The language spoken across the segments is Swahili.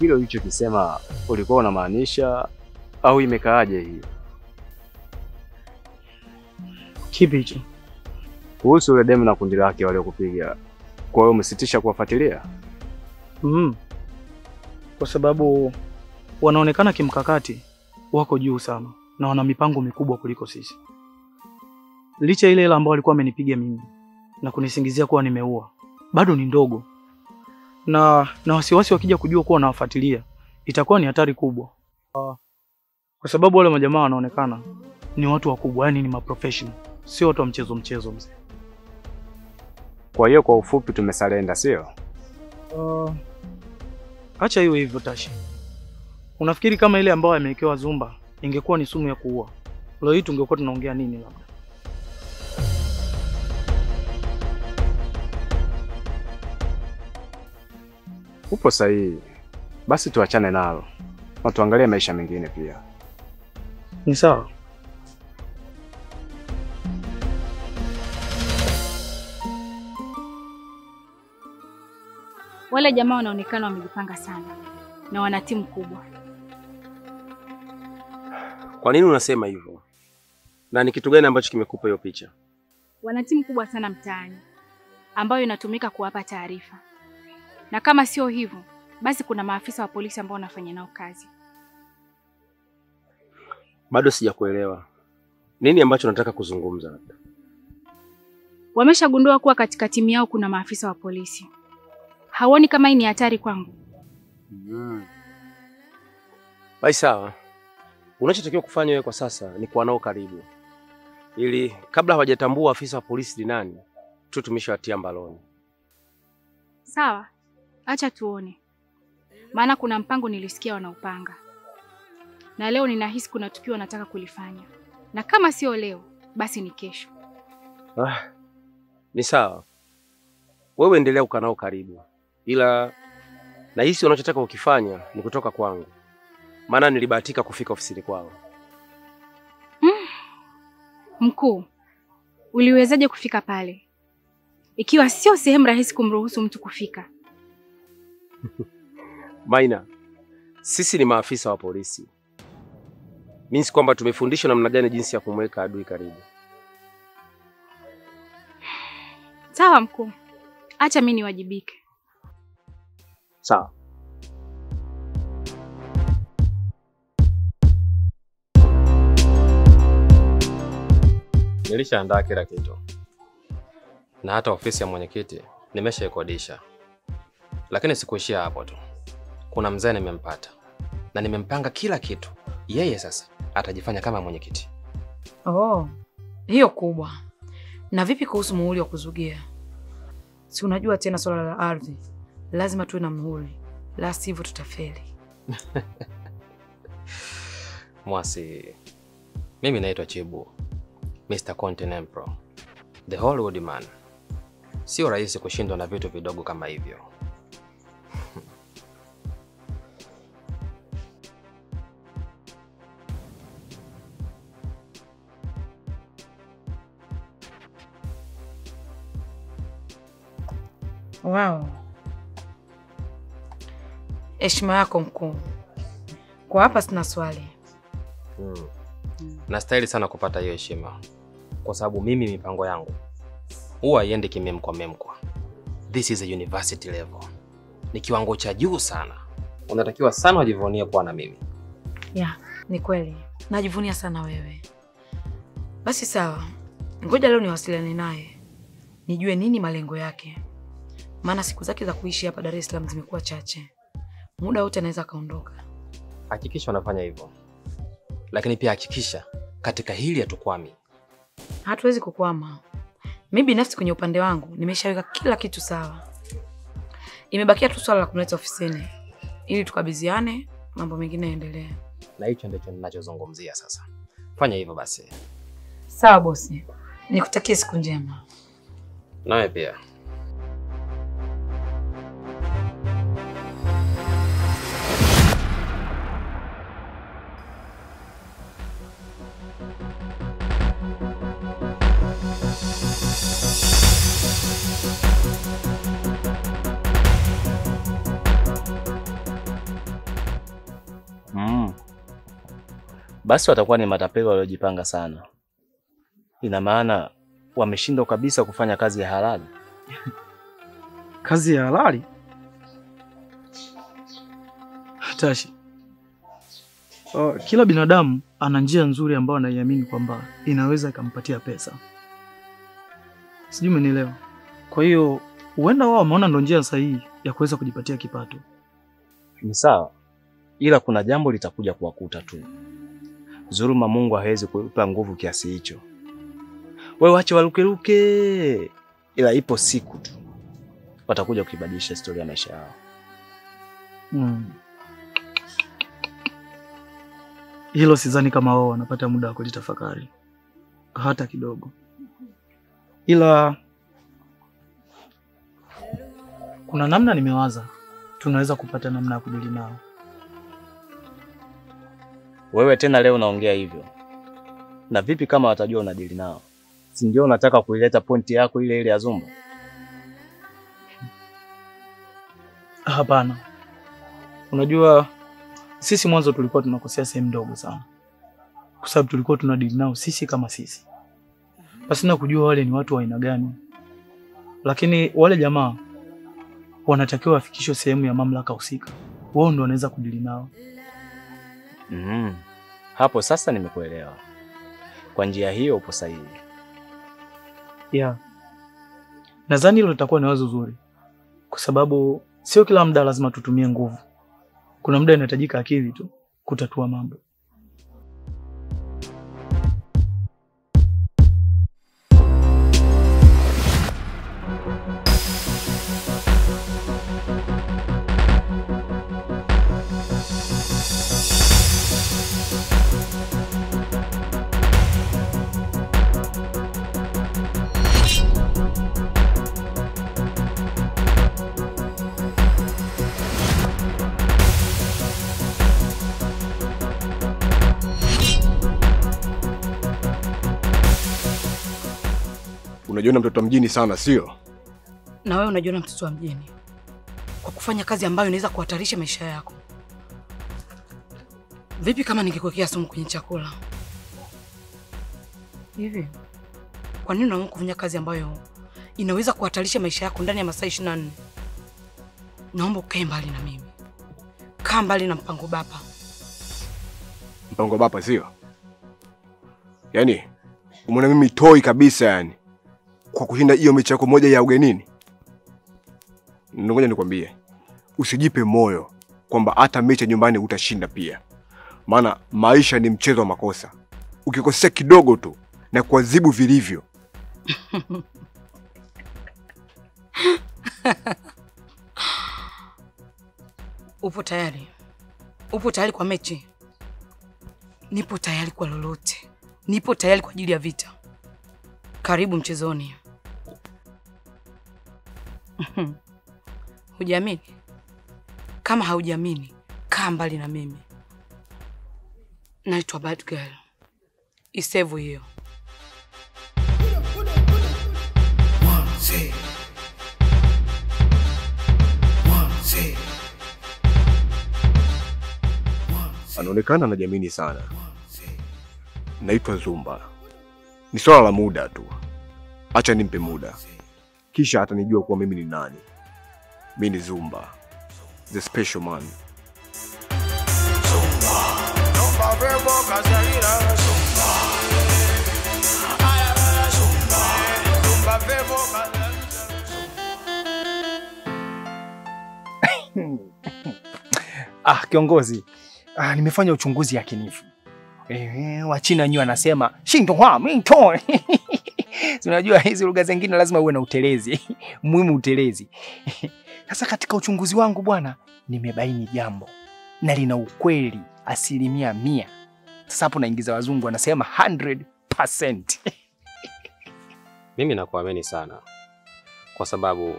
kile ulichokisema ulikuwa unamaanisha au imekaaje hii? Kipi hicho? Kuhusu yule demu na kundi lake waliokupiga. Kwa hiyo umesitisha kuwafuatilia? Kwa sababu wanaonekana kimkakati, wako juu sana na wana mipango mikubwa kuliko sisi. Licha ile ambao walikuwa wamenipiga mimi na kunisingizia kuwa nimeua, bado ni ndogo. Na wasiwasi wakija kujua kuwa nawafuatilia, itakuwa ni hatari kubwa. Kwa sababu wale majamaa wanaonekana ni watu wakubwa, yani ni maprofessional, sio watu wa mchezo mzee. Kwa hiyo kwa ufupi tumesalenda, sio? Acha hiyo hivyo Tashi. Unafikiri kama ile ambayo amewekewa Zumba ingekuwa ni sumu ya kuua, leo hii tungekuwa tunaongea nini labda? Upo sahihi. Basi tuachane nalo. Na tuangalie maisha mengine pia. Ni sawa. Wale jamaa wanaonekana wamejipanga sana na wana timu kubwa. Kwa nini unasema hivyo? Na ni kitu gani ambacho kimekupa hiyo picha? Wana timu kubwa sana mtaani ambayo inatumika kuwapa taarifa. Na kama sio hivyo, basi kuna maafisa wa polisi ambao wanafanya nao kazi. Bado sijakuelewa. Nini ambacho nataka kuzungumza labda? Wameshagundua kuwa katika timu yao kuna maafisa wa polisi. Hauoni kama hii ni hatari kwangu? Basi sawa. Unachotakiwa kufanya wewe kwa sasa ni kuwa nao karibu. Ili kabla hawajatambua afisa wa polisi ni nani, tu tumeshawatia mbaloni. Sawa. Acha tuone. Maana kuna mpango nilisikia wanaupanga. Na leo ninahisi kuna tukio wanataka kulifanya. Na kama sio leo, basi ni kesho. Ni sawa. Wewe endelea kukaa nao karibu. Ila nahisi unachotaka ukifanya ni kutoka kwangu. Maana nilibahatika kufika ofisini kwao. Mkuu, uliwezaje kufika pale? Ikiwa sio sehemu rahisi kumruhusu mtu kufika. Maina, sisi ni maafisa wa polisi. Means kwamba tumefundishwa namna gani jinsi ya kumweka adui karibu. Sawa mkuu. Acha mimi niwajibike. Sawa. Nilishaandaa kila kitu. Na hata ofisi ya mwenyekiti nimeshaikodisha. Lakini sikuishia hapo tu. Kuna mzee nimempata na nimempanga kila kitu. Yeye sasa atajifanya kama mwenyekiti. Hiyo kubwa. Na vipi kuhusu muhuri wa kuzugia? Si unajua tena swala la ardhi. Lazima tuwe na muhuri. La sivyo tutafeli. Mwasi, mimi naitwa Chibu. Mr. Continental. The Hollywood man. Sio rahisi kushindwa na vitu vidogo kama hivyo. Wow. Heshima yako mkuu. Kwa hapa sina swali. Nastahili sana kupata hiyo heshima. Kwa sababu mimi mipango yangu huwa iende kimemkwa. This is a university level. Ni kiwango cha juu sana. Unatakiwa sana ujivunie kuwa na mimi. Ni kweli. Najivunia sana wewe. Basi sawa. Ngoja leo niwasiliane naye. Nijue nini malengo yake. Maana siku zake za kuishi hapa Dar es Salaam zimekuwa chache. Muda wote anaweza kaondoka. Hakikisha unafanya hivyo. Lakini pia hakikisha katika hili hatukwami. Hatuwezi kukwama. Mimi binafsi kwenye upande wangu nimeshaweka kila kitu sawa. Imebakia tu swala la kumleta ofisini ili tukabidhiane, mambo mengine yaendelee. Na hicho ndicho ninachozungumzia sasa. Fanya hivyo basi. Sawa bosi. Nikutakie siku njema. Nawe pia. basi watakuwa ni matapeli waliojipanga sana. Ina maana wameshindwa kabisa kufanya kazi ya halali. Kazi ya halali? Tashi, kila binadamu ana njia nzuri ambayo anaiamini kwamba inaweza ikampatia pesa. Sijui umenielewa. Kwa hiyo huenda wao wameona ndo njia sahihi ya kuweza kujipatia kipato. Ni sawa, ila kuna jambo litakuja kuwakuta tu. Dhuluma Mungu hawezi kuipa nguvu kiasi hicho. Wewe wache walukeluke, ila ipo siku tu watakuja kuibadilisha historia ya maisha yao. Hilo sidhani kama wao wanapata muda wa kulitafakari hata kidogo. Ila kuna namna nimewaza tunaweza kupata namna ya kudili nao. Wewe tena leo unaongea hivyo. Na vipi kama watajua unadili nao? Si ndio unataka kuileta pointi yako ile ile ya Zumba? Hapana. Unajua sisi mwanzo tulikuwa tunakosea sehemu ndogo sana. Kwa sababu tulikuwa tunadili nao sisi kama sisi. Pasina kujua wale ni watu wa aina gani. Lakini wale jamaa wanatakiwa wafikishwe sehemu ya mamlaka husika. Wao ndio wanaweza kudili nao. Hapo sasa nimekuelewa. Kwa njia hiyo upo sahihi. Yeah. Nadhani hilo litakuwa ni wazo zuri. Kwa sababu sio kila muda lazima tutumie nguvu. Kuna muda inahitajika akili tu kutatua mambo. Unajiona mtoto wa mjini sana, sio? Na wewe unajiona mtoto wa mjini kwa kufanya kazi ambayo inaweza kuhatarisha maisha yako. Vipi kama ningekuwekea sumu kwenye chakula? Hivi kwa nini unaamua kufanya kazi ambayo inaweza kuhatarisha maisha yako ndani ya masaa 24? Naomba ukae mbali na mimi. Kaa mbali na mpango baba. Mpango baba sio? Yaani umeona mimi toi kabisa yani kwa kushinda hiyo mechi yako moja ya ugenini. Ngoja nikwambie, usijipe moyo kwamba hata mechi nyumbani utashinda pia. Maana maisha ni mchezo wa makosa. Ukikosea kidogo tu na kuadhibu vilivyo. Upo tayari? Upo tayari kwa mechi? Nipo tayari kwa lolote. Nipo tayari kwa ajili ya vita. Karibu mchezoni. Hujiamini? Kama haujiamini, kaa mbali na mimi. Naitwa Bad Girl. Isevu hiyo. Anaonekana anajiamini sana. Naitwa Zumba. Ni swala la muda tu. Acha nimpe muda. Kisha atanijua kuwa mimi ni nani. Mimi ni Zumba, the special man. Kiongozi. Nimefanya uchunguzi yakinifu. Wachina wenyewe wanasema Xintonghua Mington. Unajua hizi lugha zingine lazima uwe na utelezi. Muhimu utelezi. Sasa katika uchunguzi wangu bwana, nimebaini jambo na lina ukweli 100%. Sasa hapo naingiza wazungu wanasema 100%. Mimi nakuamini sana kwa sababu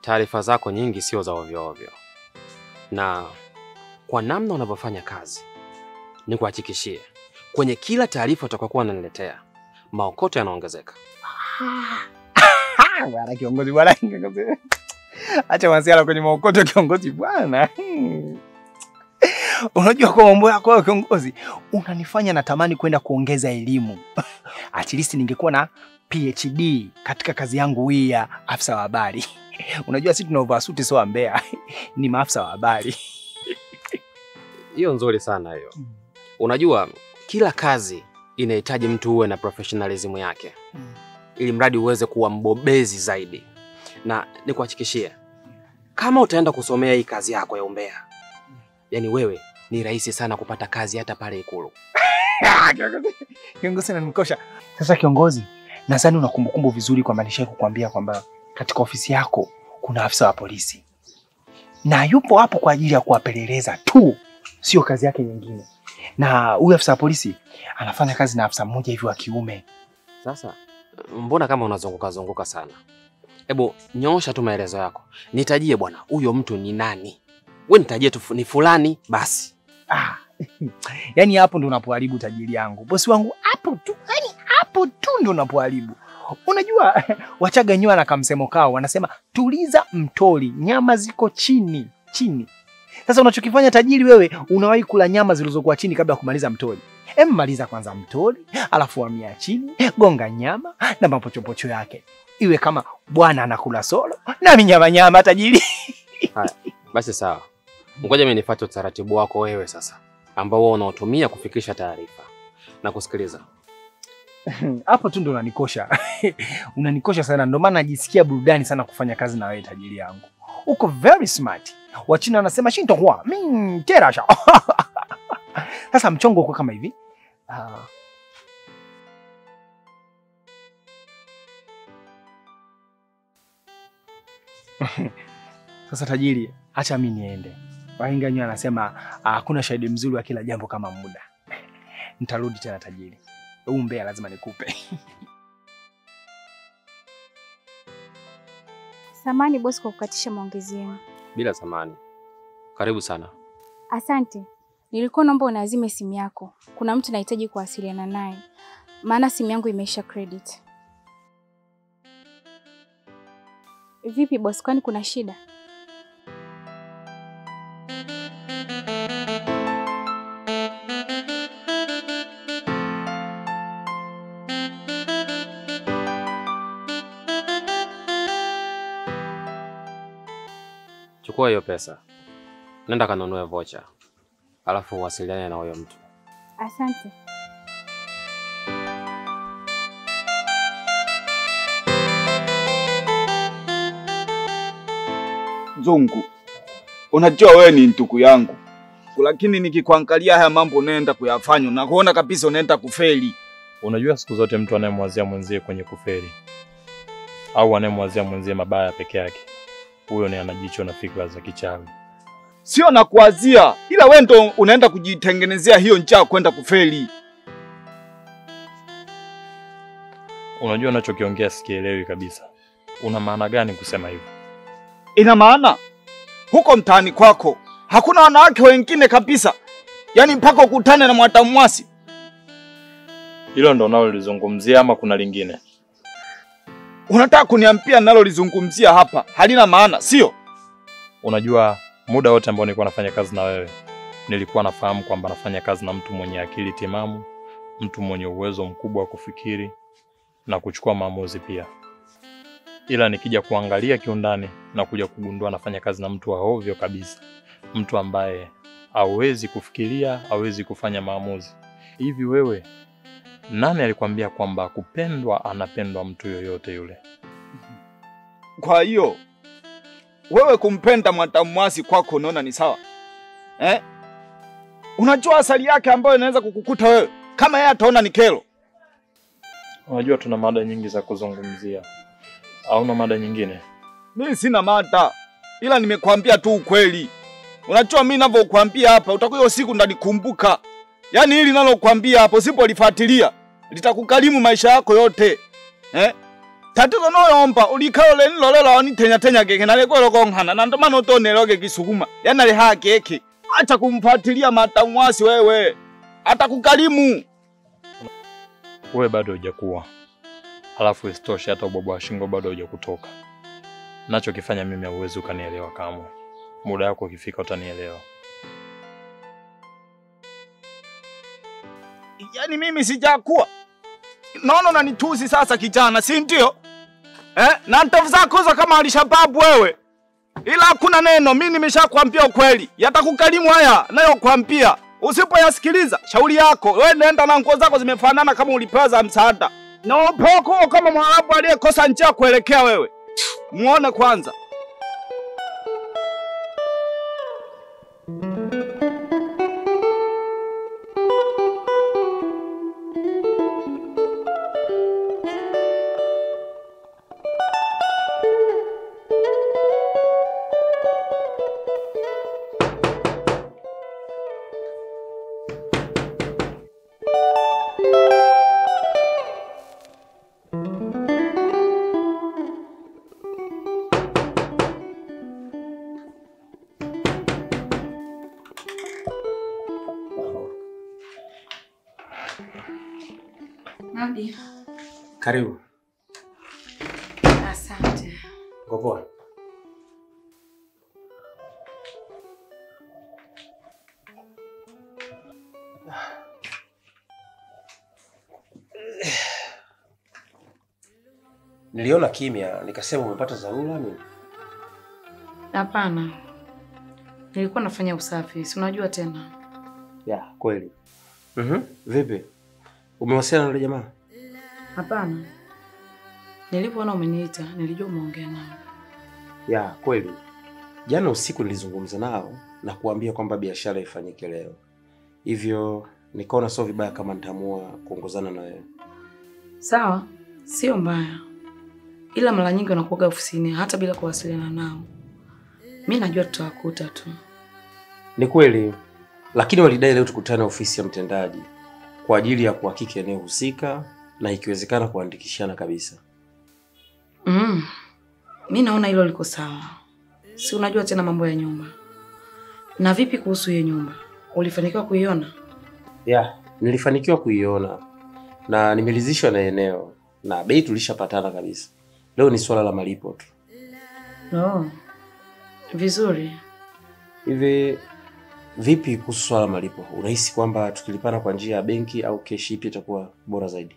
taarifa zako nyingi sio za ovyo ovyo. Na kwa namna unavyofanya kazi, nikuhakikishie kwenye kila taarifa utakokuwa unaniletea, maokoto yanaongezeka. Bwana kiongozi bwana. Acha masiala kwenye maokoto kiongozi bwana. Unajua kwa mambo yako wewe kiongozi, unanifanya natamani kwenda kuongeza elimu. At least ningekuwa na PhD katika kazi yangu hii ya afisa wa habari. Unajua sisi tunaovaa suti sio ambea, ni maafisa wa habari. Hiyo nzuri sana hiyo. Unajua kila kazi inahitaji mtu uwe na professionalism yake. Ili mradi uweze kuwa mbobezi zaidi. Na nikuhakikishie kama utaenda kusomea hii kazi yako ya umbea, yani wewe ni rahisi sana kupata kazi hata pale Ikulu. Kiongozi ananikosha. Sasa kiongozi, nadhani una kumbukumbu vizuri kwamba nishawahi kukuambia kwamba katika ofisi yako kuna afisa wa polisi. Na yupo hapo kwa ajili ya kuwapeleleza tu, sio kazi yake nyingine. Na huyu afisa wa polisi anafanya kazi na afisa mmoja hivi wa kiume. Sasa mbona kama unazunguka sana? Hebu nyoosha tu maelezo yako. Nitajie bwana, huyo mtu ni nani? Wewe nitajie tu ni fulani basi. Yaani hapo ndo unapoharibu tajiri yangu. Bosi wangu hapo tu, yaani hapo tu ndo unapoharibu. Unajua Wachaga wenyewe na kamsemo kao wanasema tuliza mtoli, nyama ziko chini. Sasa unachokifanya tajiri wewe, unawahi kula nyama zilizokuwa chini kabla ya kumaliza mtoli. Maliza kwanza mtoli, alafu hamia chini, gonga nyama na mapochopocho yake. Iwe kama bwana anakula solo na nyama tajiri. Haya, basi sawa. Ngoja mimi nifuate utaratibu wako wewe sasa, ambao wewe unaotumia kufikisha taarifa na kusikiliza. Hapo tu ndo unanikosha. Unanikosha sana, ndio maana najisikia burudani sana kufanya kazi na wewe tajiri yangu. Uko very smart. Wachina wanasema shintohua, terasha. Sasa mchongo uko kama hivi. Sasa tajiri, acha mimi niende. Wahenga wenyewe anasema hakuna shahidi mzuri wa kila jambo kama muda. Nitarudi tena tajiri. Huu mbea lazima nikupe. Samani bosi kwa kukatisha maongezi yenu. Bila samani. Karibu sana. Asante. Nilikuwa naomba unazime simu yako. Kuna mtu nahitaji kuwasiliana naye. Maana simu yangu imeisha credit. Vipi bosi, kwani kuna shida? Chukua hiyo pesa. Nenda kanunue vocha. Alafu uwasiliane na huyo mtu. Asante. Zungu, unajua wewe ni ndugu yangu. Lakini nikikuangalia haya mambo unaenda kuyafanya na kuona kabisa unaenda kufeli. Unajua siku zote mtu anayemwazia mwenzie kwenye kufeli au anayemwazia mwenzie mabaya peke yake, huyo ni anajicho na fikra za kichawi. Sio na kuazia, ila wewe ndo unaenda kujitengenezea hiyo njaa kwenda kufeli. Unajua unachokiongea sikielewi kabisa. Una maana gani kusema hivyo? Ina maana huko mtaani kwako hakuna wanawake wengine kabisa. Yaani mpaka ukutane na mwatamwasi. Hilo ndo nalolizungumzia ama kuna lingine? Unataka kuniambia nalolizungumzia hapa halina maana, sio? Unajua muda wote ambao nilikuwa nafanya kazi na wewe, nilikuwa nafahamu kwamba nafanya kazi na mtu mwenye akili timamu, mtu mwenye uwezo mkubwa wa kufikiri na kuchukua maamuzi pia. Ila nikija kuangalia kiundani na kuja kugundua nafanya kazi na mtu wa ovyo kabisa. Mtu ambaye hawezi kufikiria, hawezi kufanya maamuzi. Hivi wewe, nani alikwambia kwamba kupendwa anapendwa mtu yoyote yule? Kwa hiyo wewe kumpenda mwatamwasi kwako unaona ni sawa? Unajua asali yake ambayo inaweza kukukuta wewe kama yeye ataona ni kero. Unajua tuna mada nyingi za kuzungumzia. Hauna mada nyingine? Mimi sina mada. Ila nimekwambia tu ukweli. Unajua mimi ninavyokuambia hapa utakuwa siku ndanikumbuka. Yaani hili ninalokuambia hapo sipolifuatilia litakukalimu maisha yako yote. Tatizo noyomba ulikalo lenilolela wanitenya gege na leko lokonghana na ndomano toneloge kisukuma. Yaani ale haki. Acha kumfuatilia matamwasi wewe. Atakukalimu. Wewe bado hujakuwa. Halafu isitoshe hata ubobo wa shingo bado hujakutoka. Nachokifanya mimi hauwezi ukanielewa kamwe. Muda wako ukifika utanielewa. Yaani mimi sijakuwa. Naona unanitusi sasa kijana, si ndio? Na ndevu zako hizo kama alishababu wewe. Ila hakuna neno, mimi nimeshakwambia ukweli. Yatakukalimu haya nayokuambia. Usipoyasikiliza shauri yako. Wewe nenda na nguo zako zimefanana kama ulipewa za msaada. Na upoko kama Mwarabu aliyekosa njia kuelekea wewe. Muone kwanza. Nadia. Karibu. Asante. Uko poa? Niliona kimya, nikasema umepata dharura mimi. Hapana. Nilikuwa nafanya usafi, si unajua tena. Ya, kweli. Vipi? Umewasiliana na yule jamaa? Hapana. Nilipoona umeniita, nilijua umeongea nao. Ya, kweli. Jana usiku nilizungumza nao na kuambia kwamba biashara ifanyike leo. Hivyo nikaona sio vibaya kama nitaamua kuongozana na wewe. Sawa, sio mbaya. Ila mara nyingi wanakuwa ofisini hata bila kuwasiliana nao. Mimi najua tutawakuta tu. Ni kweli, lakini walidai leo tukutane ofisi ya mtendaji kwa ajili ya kuhakiki eneo husika na ikiwezekana kuandikishana kabisa. Mimi naona hilo liko sawa. Si unajua tena mambo ya nyumba. Na vipi kuhusu hiyo nyumba? Ulifanikiwa kuiona? Ya, nilifanikiwa kuiona na nimelizishwa na eneo na bei tulishapatana kabisa. Leo ni swala la malipo tu. Oh. Vizuri. Hivi vipi kuhusu swala la malipo? Unahisi kwamba tukilipana kwa njia ya benki au keshi ipi itakuwa bora zaidi?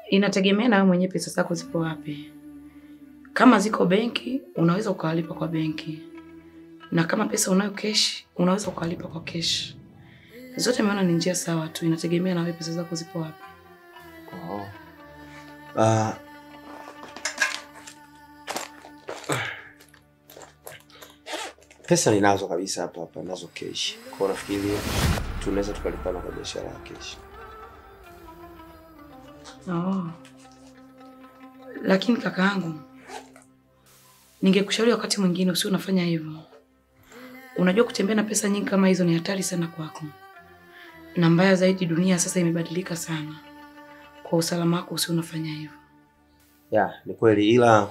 Inategemea na wewe mwenyewe pesa zako zipo wapi. Kama ziko benki, unaweza ukalipa kwa benki. Na kama pesa unayo keshi, unaweza ukalipa kwa keshi. Zote maana ni njia sawa tu, inategemea na wewe pesa zako zipo wapi. Pesa ninazo kabisa hapa nazo keshi. Kwa nafikiri tunaweza tukalipana kwa biashara ya keshi. Lakini kakaangu, ningekushauri wakati mwingine usio unafanya hivyo. Unajua kutembea na pesa nyingi kama hizo ni hatari sana kwako. Na mbaya zaidi dunia sasa imebadilika sana. Kwa usalama wako usio unafanya hivyo. Ya, ni kweli ila